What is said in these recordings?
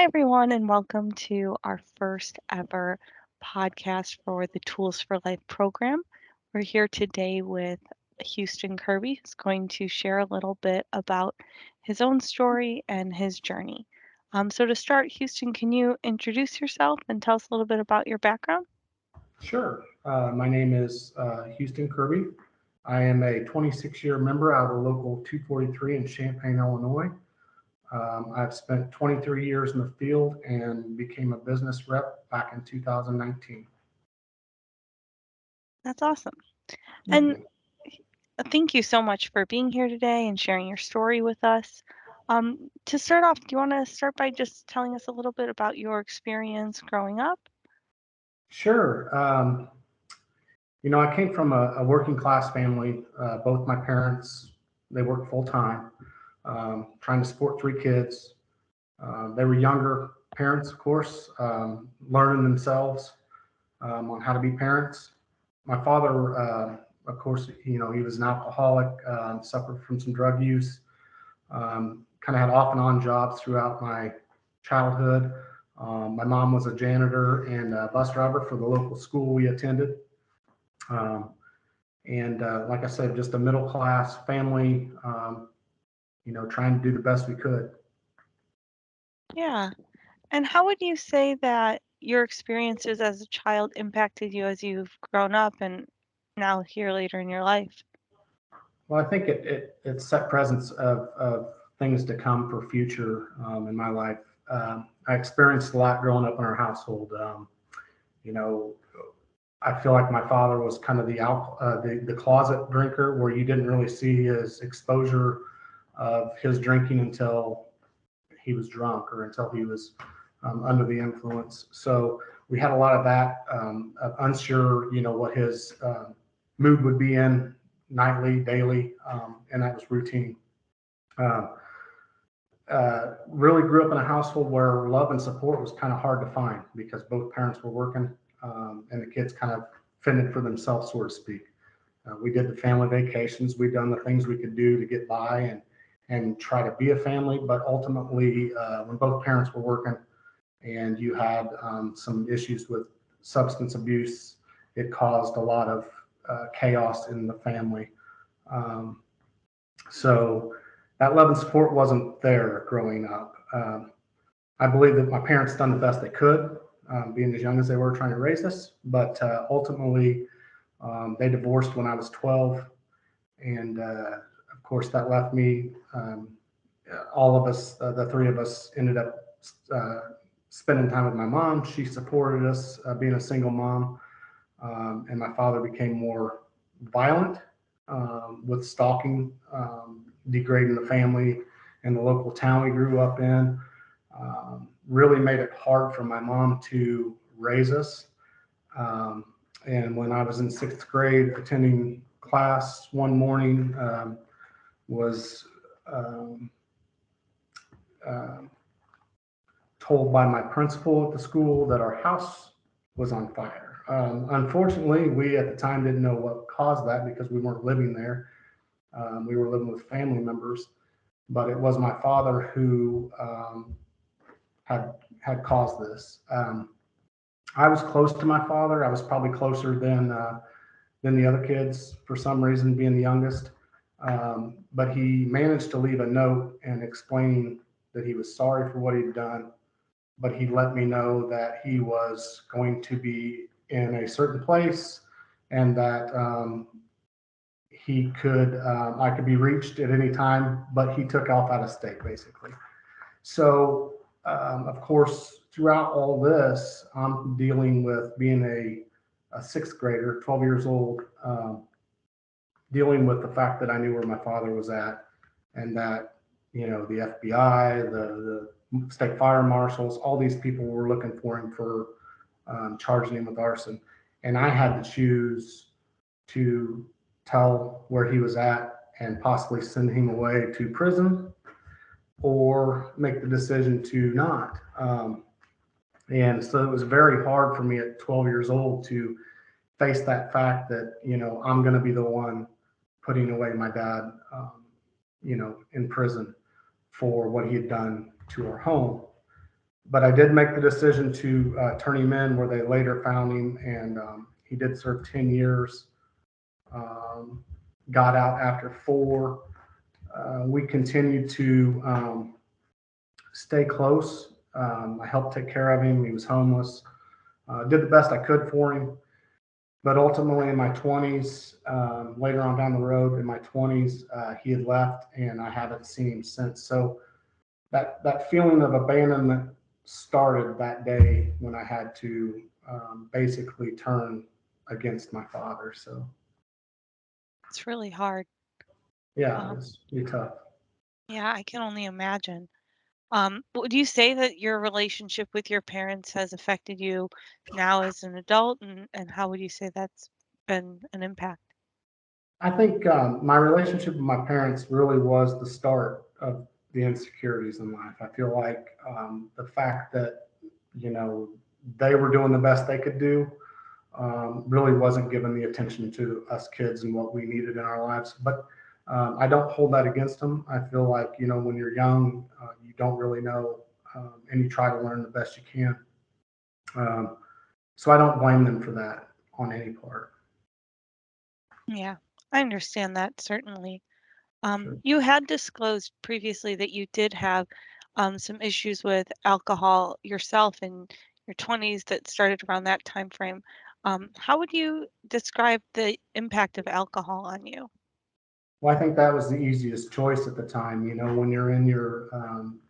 Hi, everyone, and welcome to our first ever podcast for the Tools for Life program. We're here today with Houston Kirby, who's going to share a little bit about his own story and his journey. So, to start, Houston, can you introduce yourself and tell us a little bit about your background? Sure. My name is Houston Kirby. I am a 26-year member out of local 243 in Champaign, Illinois. I've spent 23 years in the field and became a business rep back in 2019. That's awesome. And Mhm. thank you so much for being here today and sharing your story with us. To start off, do you want to start by just telling us a little bit about your experience growing up? Sure. I came from a working class family. Both my parents, they worked full time, trying to support three kids. They were younger parents, of course, learning themselves on how to be parents. My father, of course, he was an alcoholic, suffered from some drug use, kind of had off and on jobs throughout my childhood. My mom was a janitor and a bus driver for the local school we attended. Um, and like I said, just a middle class family, trying to do the best we could. Yeah. And how would you say that your experiences as a child impacted you as you've grown up and now here later in your life? Well, I think it set presence of things to come for future in my life. I experienced a lot growing up in our household. You know, I feel like my father was kind of the closet drinker, where you didn't really see his exposure of his drinking until he was drunk or until he was under the influence. So we had a lot of that, unsure, what his mood would be in nightly, daily, and that was routine. Uh, really grew up in a household where love and support was kind of hard to find because both parents were working, and the kids kind of fended for themselves, so to speak. We did the family vacations. We've done the things we could do to get by and try to be a family. But ultimately, when both parents were working and you had some issues with substance abuse, it caused a lot of chaos in the family. Um, so that love and support wasn't there growing up. I believe that my parents done the best they could, being as young as they were trying to raise us. But ultimately, they divorced when I was 12, and of course that left me. All of us, the three of us, ended up uh, spending time with my mom. She supported us, being a single mom, and my father became more violent with stalking, degrading the family and the local town we grew up in. Really made it hard for my mom to raise us. Um, and when I was in sixth grade, attending class one morning, was um, uh, told by my principal at the school that our house was on fire. Unfortunately, we at the time didn't know what caused that because we weren't living there. We were living with family members, but it was my father who had caused this. I was close to my father. I was probably closer than the other kids for some reason, being the youngest. But he managed to leave a note and explaining that he was sorry for what he'd done, but he let me know that he was going to be in a certain place and that I could be reached at any time, but he took off out of state basically. So, of course, throughout all this, I'm dealing with being a sixth grader, 12 years old, dealing with the fact that I knew where my father was at and that, the FBI, the state fire marshals, all these people were looking for him for charging him with arson. And I had to choose to tell where he was at and possibly send him away to prison or make the decision to not. And so it was very hard for me at 12 years old to face that fact that, I'm going to be the one putting away my dad, in prison for what he had done to our home. But I did make the decision to turn him in where they later found him, and he did serve 10 years, um, got out after 4. We continued to stay close. I helped take care of him. He was homeless. Did the best I could for him. But ultimately, in my 20s, later on down the road, in my 20s, he had left, and I haven't seen him since. So that feeling of abandonment started that day when I had to basically turn against my father. So It's really hard. yeah, it Um, was pretty tough. yeah, I can only imagine. Would you say that your relationship with your parents has affected you now as an adult, and how would you say that's been an impact? I think my relationship with my parents really was the start of the insecurities in life. I feel like the fact that, you know, they were doing the best they could do really wasn't given the attention to us kids and what we needed in our lives. But I don't hold that against them. I feel like, you know, when you're young, you don't really know, and you try to learn the best you can. Um, so I don't blame them for that on any part. Yeah, I understand that certainly. Sure. You had disclosed previously that you did have some issues with alcohol yourself in your 20s that started around that time frame. How would you describe the impact of alcohol on you? Well, I think that was the easiest choice at the time. You know, when you're in your,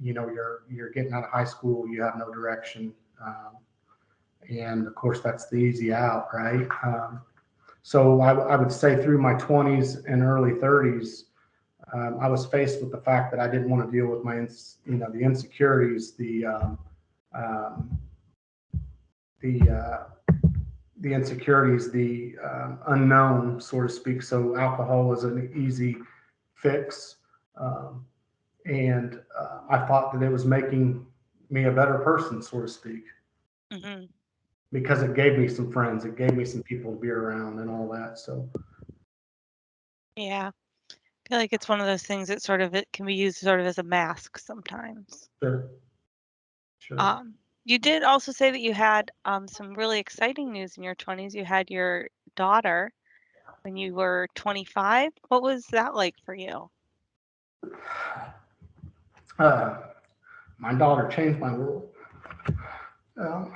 you know, you're getting out of high school, you have no direction, and of course that's the easy out, right? So I would say through my 20s and early 30s, I was faced with the fact that I didn't want to deal with you know, the insecurities, um, the the insecurities, the unknown, so to speak. So alcohol was an easy fix. Um, and I thought that it was making me a better person, so to speak, Hmm. because it gave me some friends, it gave me some people to be around, and all that. So Yeah, I feel like it's one of those things that sort of it can be used sort of as a mask sometimes. sure, sure. Um, you did also say that you had some really exciting news in your 20s. You had your daughter when you were 25. What was that like for you? Uh, my daughter changed my world. Um,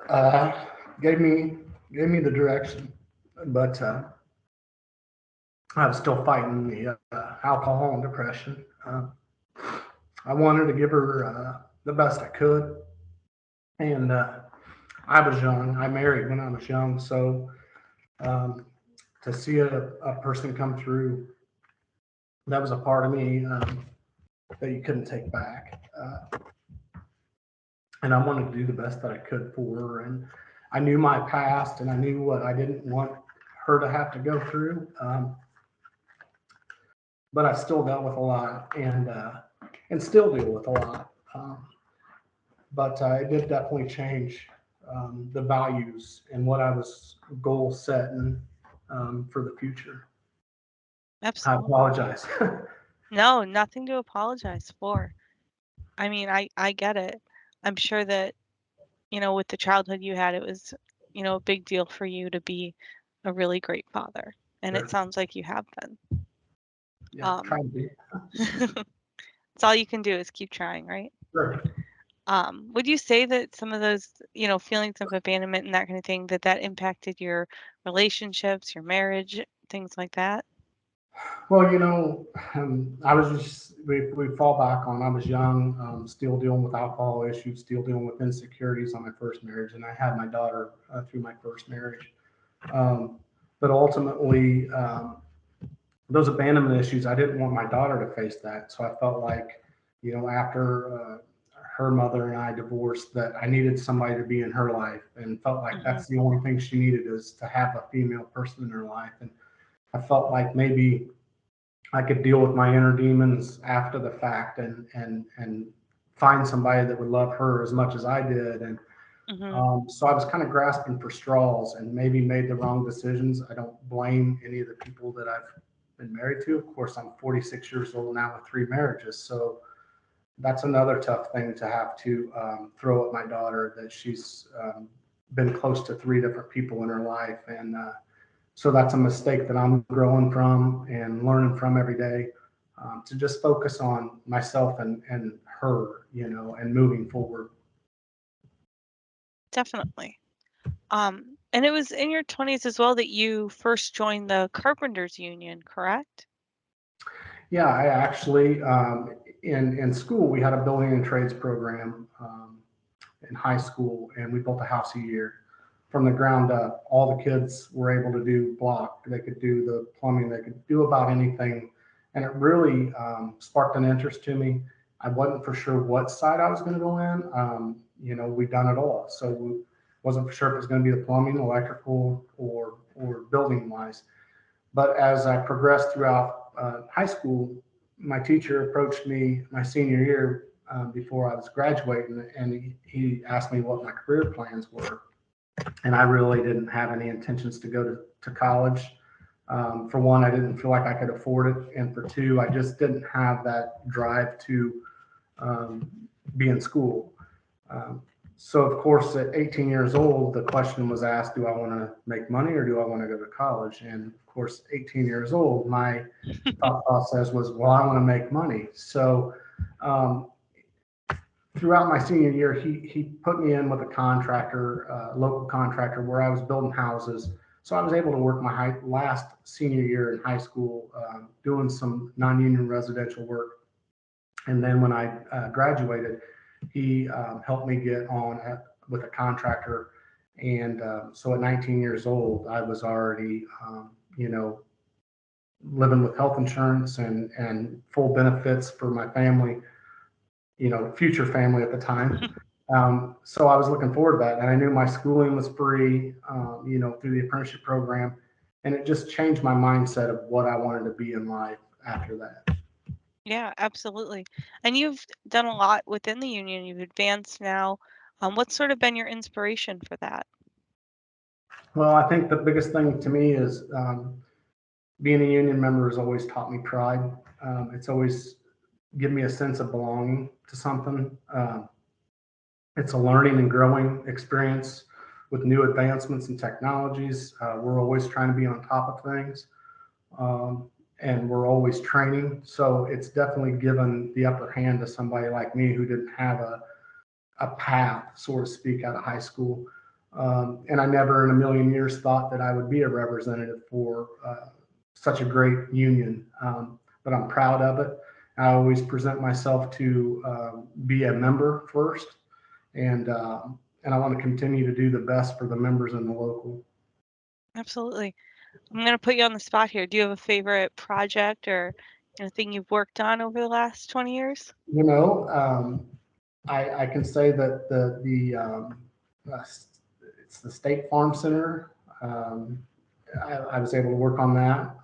uh, gave me gave me the direction, but I was still fighting the alcohol and depression. I wanted to give her the best I could, and I was young. I married when I was young, so um, to see a person come through, that was a part of me that you couldn't take back. And I wanted to do the best that I could for her. And I knew my past, and I knew what I didn't want her to have to go through. But I still dealt with a lot, and still deal with a lot. But it did definitely change the values and what I was goal setting for the future. I Absolutely. apologize. No, nothing to apologize for. I mean, I get it. I'm sure that, with the childhood you had, it was, a big deal for you to be a really great father, and it Sure. sounds like you have been. Yeah, try Um, to be. it's all you can do is keep trying, right? Sure. Would you say that some of those, feelings of abandonment and that kind of thing, that impacted your relationships, your marriage, things like that? Well, you know, I was just, we fall back on, I was young, still dealing with alcohol issues, still dealing with insecurities on my first marriage, and I had my daughter through my first marriage. Um, but ultimately, those abandonment issues, I didn't want my daughter to face that. So I felt like, you know, after her mother and I divorced, that I needed somebody to be in her life, and felt like Hmm. that's the only thing she needed, is to have a female person in her life. And I felt like maybe I could deal with my inner demons after the fact, and find somebody that would love her as much as I did. And Hmm. so I was kind of grasping for straws and maybe made the wrong decisions. I don't blame any of the people that I've been married to. Of course, I'm 46 years old now with 3 marriages. So that's another tough thing to have to throw at my daughter, that she's been close to 3 different people in her life. And so that's a mistake that I'm growing from and learning from every day, to just focus on myself and her, and moving forward. Definitely. And it was in your 20s as well that you first joined the Carpenters Union, correct? Yeah, I actually, in school, we had a building and trades program in high school, and we built a house a year from the ground up. All the kids were able to do block, they could do the plumbing, they could do about anything. And it really sparked an interest to me. I wasn't for sure what side I was going to go in. We've done it all. So we wasn't for sure if it was going to be the plumbing, electrical, or building wise. But as I progressed throughout high school, my teacher approached me my senior year, before I was graduating, and he asked me what my career plans were. And I really didn't have any intentions to go to college. For one, I didn't feel like I could afford it. And for two, I just didn't have that drive to um, be in school. Um, so, of course, at 18 years old, the question was asked, do I want to make money or do I want to go to college? And of course, 18 years old, my thought process was, well, I want to make money. So, um, throughout my senior year, he put me in with a contractor, local contractor, where I was building houses. So I was able to work my last senior year in high school, doing some non-union residential work. And then when I graduated, he helped me get on with a contractor. And so at 19 years old, I was already, living with health insurance and full benefits for my family, future family at the time. So I was looking forward to that. And I knew my schooling was free, through the apprenticeship program. And it just changed my mindset of what I wanted to be in life after that. Yeah, absolutely. And you've done a lot within the union. You've advanced now. What's sort of been your inspiration for that? Well, I think the biggest thing to me is being a union member has always taught me pride. It's always given me a sense of belonging to something. It's a learning and growing experience with new advancements and technologies. We're always trying to be on top of things, and we're always training. So it's definitely given the upper hand to somebody like me who didn't have a path, so to speak, out of high school. And I never in a million years thought that I would be a representative for such a great union. But I'm proud of it. I always present myself to be a member first, and I want to continue to do the best for the members in the local. Absolutely. I'm going to put you on the spot here. Do you have a favorite project or thing you've worked on over the last 20 years? You know, I can say that uh, it's the State Farm Center. I was able to work on that.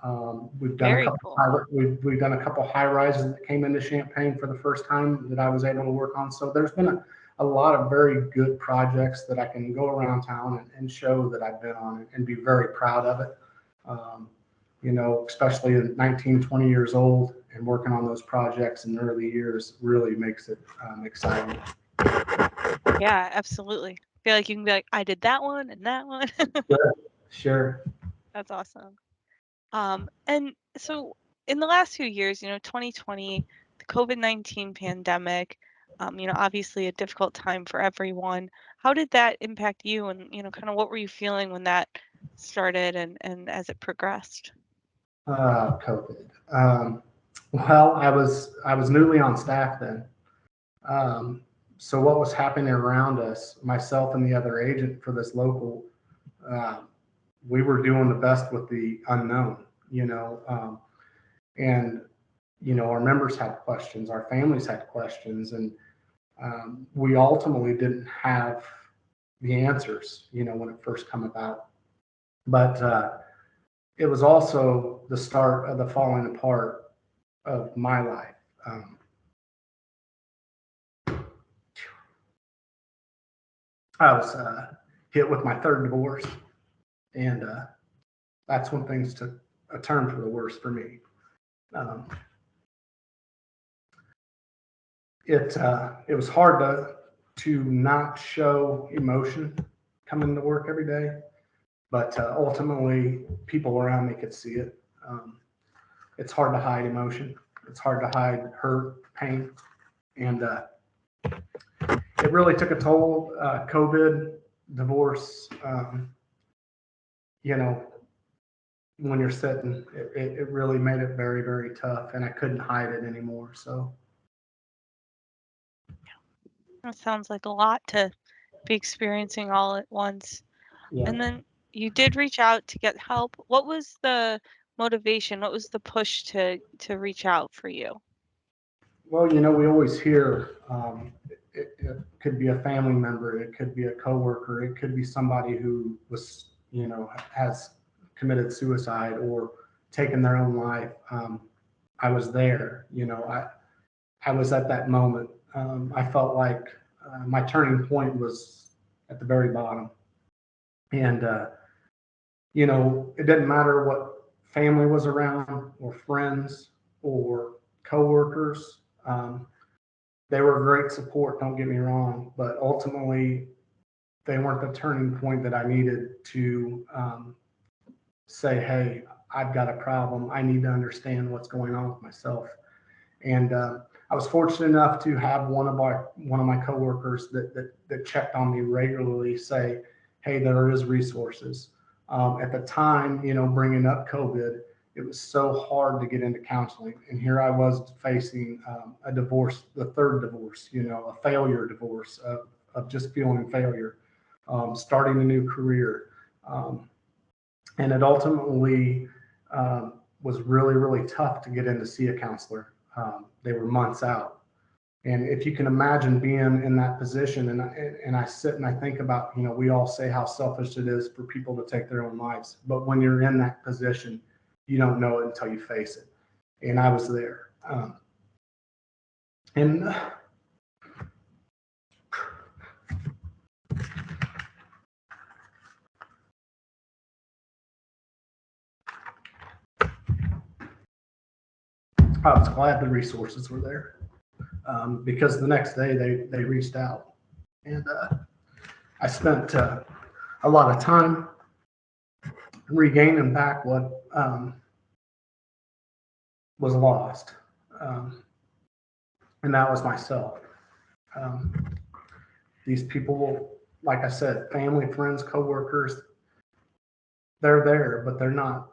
Very cool. We've done a couple high rises that came into Champaign for the first time that I was able to work on. So there's been a lot of very good projects that I can go around town and show that I've been on and be very proud of it. Um, especially at 19, 20 years old and working on those projects in the early years really makes it exciting. Yeah, absolutely. I feel like you can be like, I did that one and that one. Sure. Sure. That's awesome. And so in the last few years, 2020, the COVID-19 pandemic, obviously a difficult time for everyone. How did that impact you and, kind of what were you feeling when that started and as it progressed? COVID. Well, I was newly on staff then. Um, so what was happening around us, myself and the other agent for this local, uh, we were doing the best with the unknown, and our members had questions, our families had questions, and we ultimately didn't have the answers, when it first come about. But it was also the start of the falling apart of my life. I was hit with my third divorce, and that's when things took a turn for the worse for me. Um, it was hard to not show emotion coming to work every day, but ultimately people around me could see it. It's hard to hide emotion. It's hard to hide hurt, pain, and it really took a toll. COVID, divorce, you know, when you're sitting, it really made it very, very tough, and I couldn't hide it anymore. So, That sounds like a lot to be experiencing all at once. yeah. And then you did reach out to get help. What was the motivation? What was the push to reach out for you? Well, we always hear it could be a family member, it could be a coworker, it could be somebody who was, has committed suicide or taken their own life. I was there, I was at that moment. I felt like my turning point was at the very bottom. And, it didn't matter what family was around or friends or coworkers. They were great support, don't get me wrong, but ultimately they weren't the turning point that I needed to say, hey, I've got a problem. I need to understand what's going on with myself. And I was fortunate enough to have one of my coworkers that checked on me regularly say, "Hey, there is resources." At the time, bringing up COVID, it was so hard to get into counseling, and here I was facing a divorce, the third divorce, a failure divorce of just feeling failure, starting a new career, um, and it ultimately was really, really tough to get in to see a counselor. They were months out. And if you can imagine being in that position, and I sit and I think about, we all say how selfish it is for people to take their own lives, but when you're in that position, you don't know it until you face it. And I was there. And I was glad the resources were there, because the next day they reached out, and I spent a lot of time regaining back what was lost, um, and that was myself. Um, these people, like I said, family, friends, coworkers, they're there, but they're not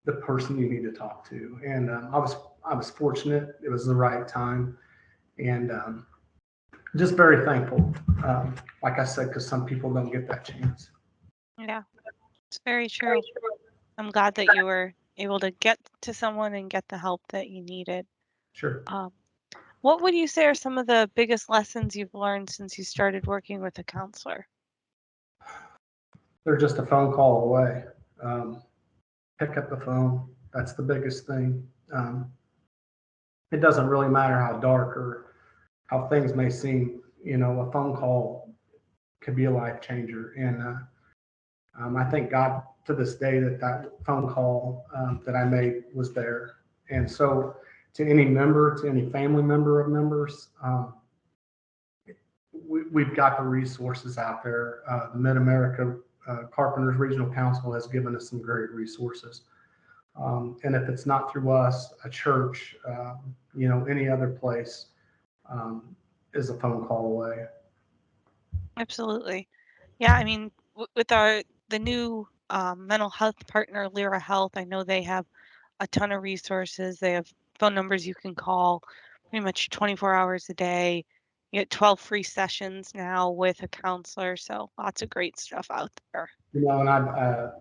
the person you need to talk to. And I was fortunate; it was the right time, and just very thankful. Like I said, because some people don't get that chance. Yeah, it's very true. I'm glad that you were able to get to someone and get the help that you needed. Sure, Um, what would you say are some of the biggest lessons you've learned since you started working with a counselor? they're just a phone call away. Um, Pick up the phone. That's the biggest thing. It doesn't really matter how dark or how things may seem. A phone call could be a life changer. And I thank God to this day that phone call that I made was there. And so, to any member, to any family member of members, we've got the resources out there. The Mid America Carpenters Regional Council has given us some great resources. And if it's not through us, a church, any other place, um, is a phone call away. Absolutely. Yeah, I mean, with the new mental health partner, Lyra Health, I know they have a ton of resources. They have phone numbers you can call pretty much 24 hours a day. You get 12 free sessions now with a counselor, so lots of great stuff out there. And I've,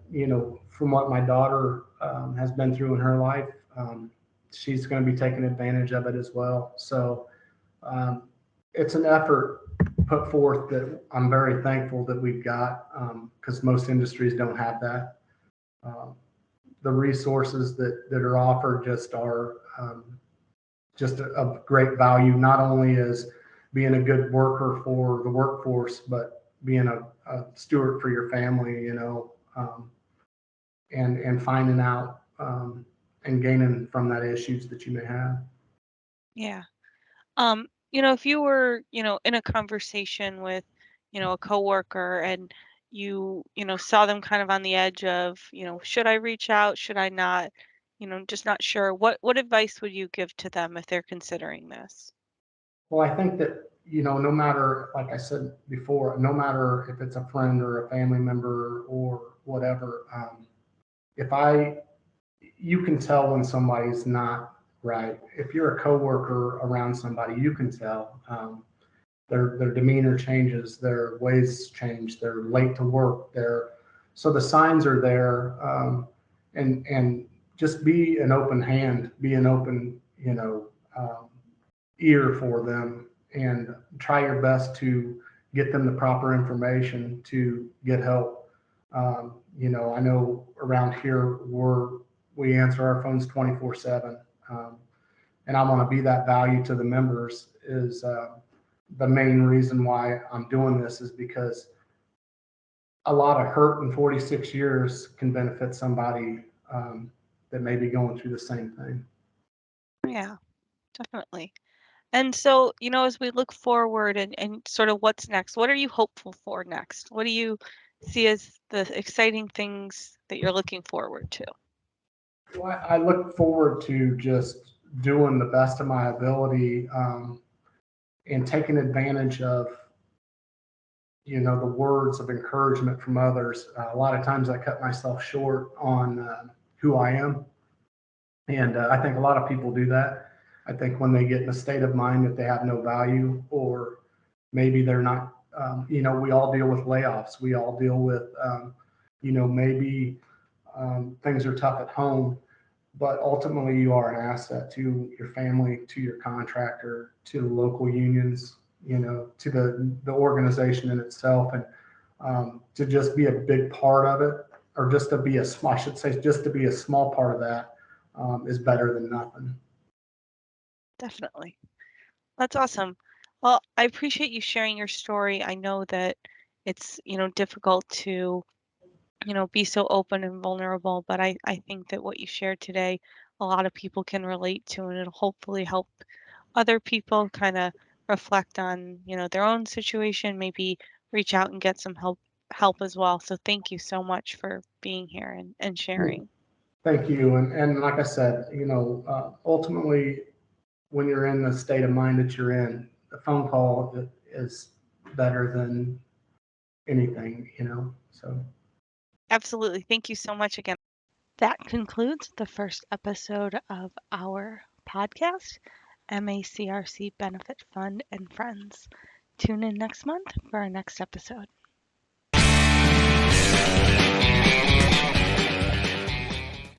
from what my daughter has been through in her life, she's going to be taking advantage of it as well. So um, it's an effort put forth that I'm very thankful that we've got, because most industries don't have that. Um, the resources that are offered just are just of great value, not only as being a good worker for the workforce, but being a steward for your family, and finding out. and gaining from that issues that you may have. Yeah. If you were, in a conversation with, a coworker and saw them kind of on the edge of, should I reach out? Should I not? Just not sure. What advice would you give to them if they're considering this? Well, I think that, no matter, like I said before, no matter if it's a friend or a family member or whatever, if I, you can tell when somebody's not right. If you're a coworker around somebody, you can tell. Their demeanor changes, their ways change, they're late to work, so the signs are there, and just be an open hand, be an open, ear for them, and try your best to get them the proper information to get help. I know around here we answer our phones 24/7, and I want to be that value to the members. Is the main reason why I'm doing this is because a lot of hurt in 46 years can benefit somebody, that may be going through the same thing. Yeah, definitely. And so, as we look forward and sort of what's next, what are you hopeful for next? What do you see as the exciting things that you're looking forward to? Well, I look forward to just doing the best of my ability, and taking advantage of, the words of encouragement from others. A lot of times I cut myself short on, who I am. And I think a lot of people do that. I think when they get in a state of mind that they have no value, or maybe they're not, we all deal with layoffs. We all deal with, maybe, things are tough at home, but ultimately you are an asset to your family, to your contractor, to the local unions, to the organization in itself. And to just be a big part of it, or just to be I should say, just to be a small part of that, is better than nothing. Definitely. That's awesome. Well, I appreciate you sharing your story. I know that it's, difficult to, be so open and vulnerable, but I think that what you shared today, a lot of people can relate to, and it'll hopefully help other people kind of reflect on, their own situation, maybe reach out and get some help as well. So thank you so much for being here and sharing. Thank you. And like I said, ultimately, when you're in the state of mind that you're in, a phone call is better than anything, so. Absolutely. Thank you so much again. That concludes the first episode of our podcast, MACRC Benefit Fund and Friends. Tune in next month for our next episode.